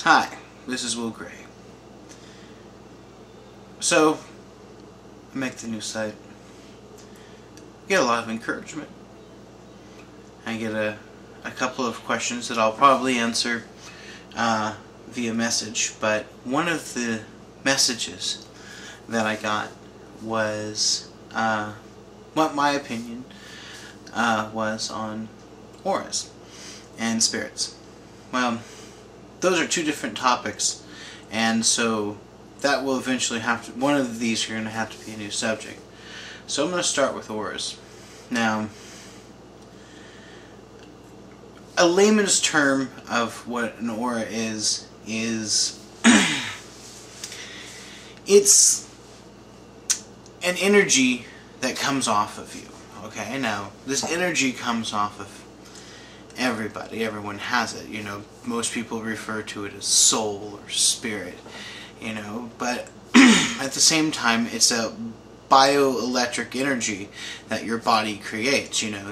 Hi, this is Will Gray. So, I make the new site. Get a lot of encouragement. I get a couple of questions that I'll probably answer via message, but one of the messages that I got was what my opinion was on auras and spirits. Well, those are two different topics, and so that will eventually have to, one of these are going to have to be a new subject. So I'm going to start with auras. Now, a layman's term of what an aura is it's an energy that comes off of you. Okay, now this energy comes off of everybody. Everyone has it. You know, most people refer to it as soul or spirit. You know, but at the same time, it's a bioelectric energy that your body creates. You know,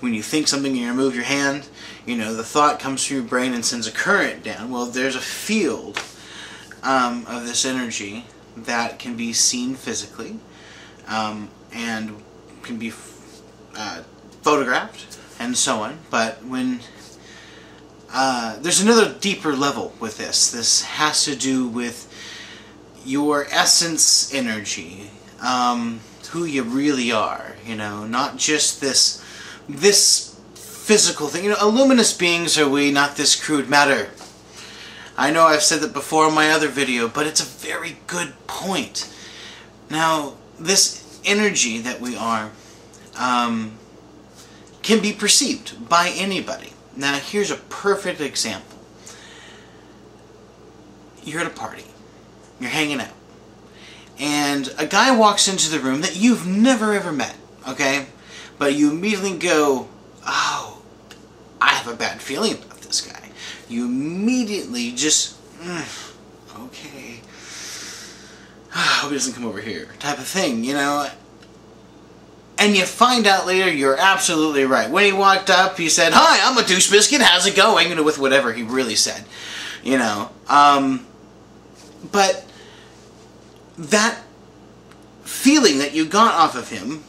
when you think something, you remove your hand, you know, the thought comes through your brain and sends a current down. Well, there's a field of this energy that can be seen physically and can be photographed and so on. But when there's another deeper level with this. This has to do with your essence energy, who you really are, you know, not just this physical thing. You know, luminous beings are we, not this crude matter. I know I've said that before in my other video, but it's a very good point. Now, this energy that we are can be perceived by anybody. Now, here's a perfect example. You're at a party. You're hanging out. And a guy walks into the room that you've never ever met, okay? But you immediately go, oh, I have a bad feeling about this guy. You immediately just, okay, I hope he doesn't come over here, type of thing, you know? And you find out later you're absolutely right. When he walked up, he said, "Hi, I'm a douche biscuit, how's it going?" You know, with whatever he really said, you know. But that feeling that you got off of him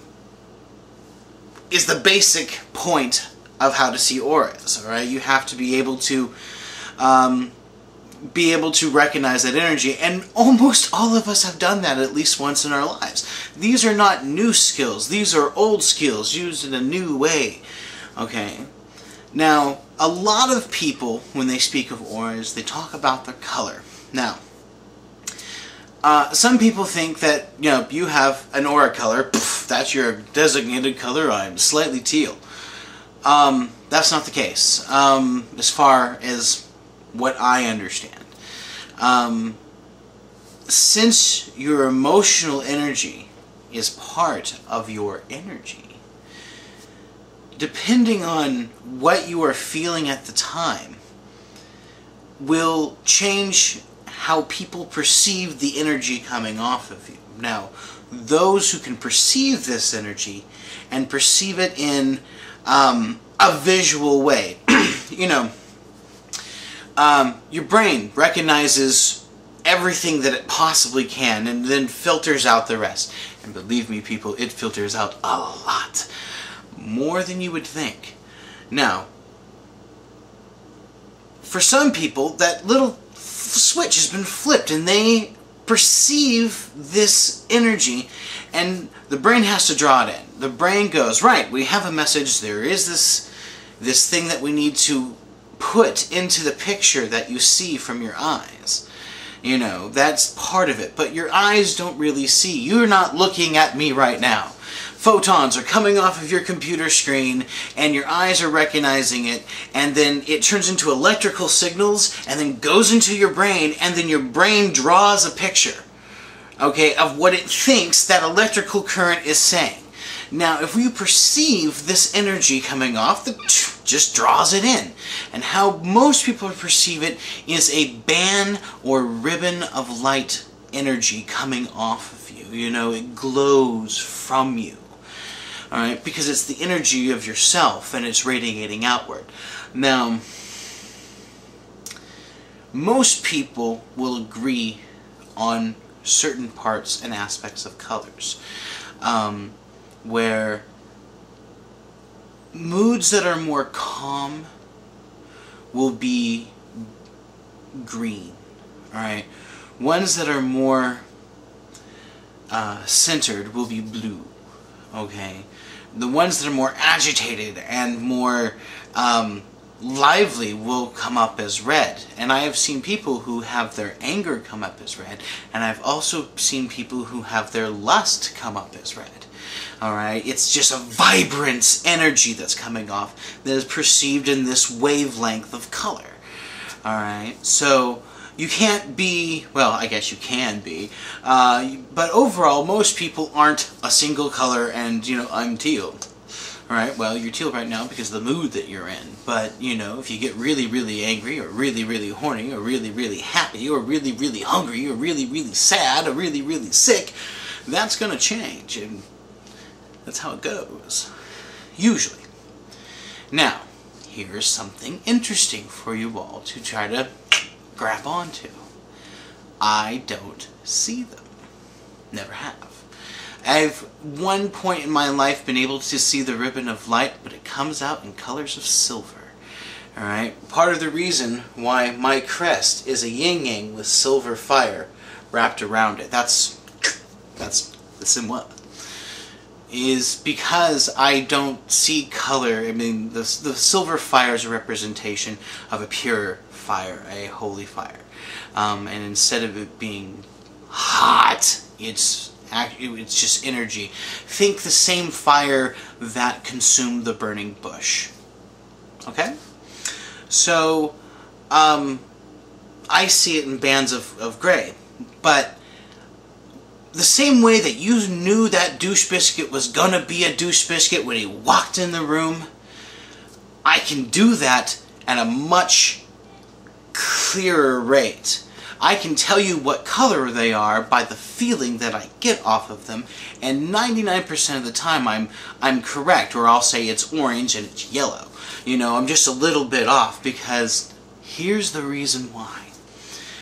is the basic point of how to see auras, alright? You have to be able to recognize that energy, and almost all of us have done that at least once in our lives. These are not new skills. These are old skills used in a new way, okay? Now, a lot of people, when they speak of auras, they talk about their color. Now, some people think that, you know, you have an aura color, pff, that's your designated color, I'm slightly teal. That's not the case, as far as what I understand. Since your emotional energy is part of your energy, depending on what you are feeling at the time will change how people perceive the energy coming off of you. Now, those who can perceive this energy and perceive it in a visual way, you know, your brain recognizes everything that it possibly can and then filters out the rest. And believe me, people, it filters out a lot. More than you would think. Now, for some people, that little switch has been flipped and they perceive this energy and the brain has to draw it in. The brain goes, right, we have a message, there is this thing that we need to put into the picture that you see from your eyes. You know, that's part of it. But your eyes don't really see. You're not looking at me right now. Photons are coming off of your computer screen and your eyes are recognizing it, and then it turns into electrical signals and then goes into your brain, and then your brain draws a picture, okay, of what it thinks that electrical current is saying. Now, if we perceive this energy coming off, the just draws it in. And how most people perceive it is a band or ribbon of light energy coming off of you. You know, it glows from you. Alright, because it's the energy of yourself and it's radiating outward. Now, most people will agree on certain parts and aspects of colors, where moods that are more calm will be green, alright? Ones that are more centered will be blue, okay? The ones that are more agitated and more lively will come up as red. And I have seen people who have their anger come up as red, and I've also seen people who have their lust come up as red. Alright, it's just a vibrant energy that's coming off that is perceived in this wavelength of color. Alright, so you can't be, well, I guess you can be, but overall most people aren't a single color and, you know, I'm teal. Alright, well, you're teal right now because of the mood that you're in, but, you know, if you get really, really angry, or really, really horny, or really, really happy, or really, really hungry, or really, really sad, or really, really sick, that's gonna change, and that's how it goes. Usually. Now, here's something interesting for you all to try to grab onto. I don't see them. Never have. I've, one point in my life, been able to see the ribbon of light, but it comes out in colors of silver. Alright? Part of the reason why my crest is a yin-yang with silver fire wrapped around it, that's the Simwa, is because I don't see color. I mean, the silver fire is a representation of a pure fire, a holy fire. And instead of it being hot, it's just energy. Think the same fire that consumed the burning bush. Okay? So, I see it in bands of gray. But the same way that you knew that douche biscuit was gonna be a douche biscuit when he walked in the room, I can do that at a much clearer rate. I can tell you what color they are by the feeling that I get off of them, and 99% of the time I'm correct, or I'll say it's orange and it's yellow. You know, I'm just a little bit off, because here's the reason why.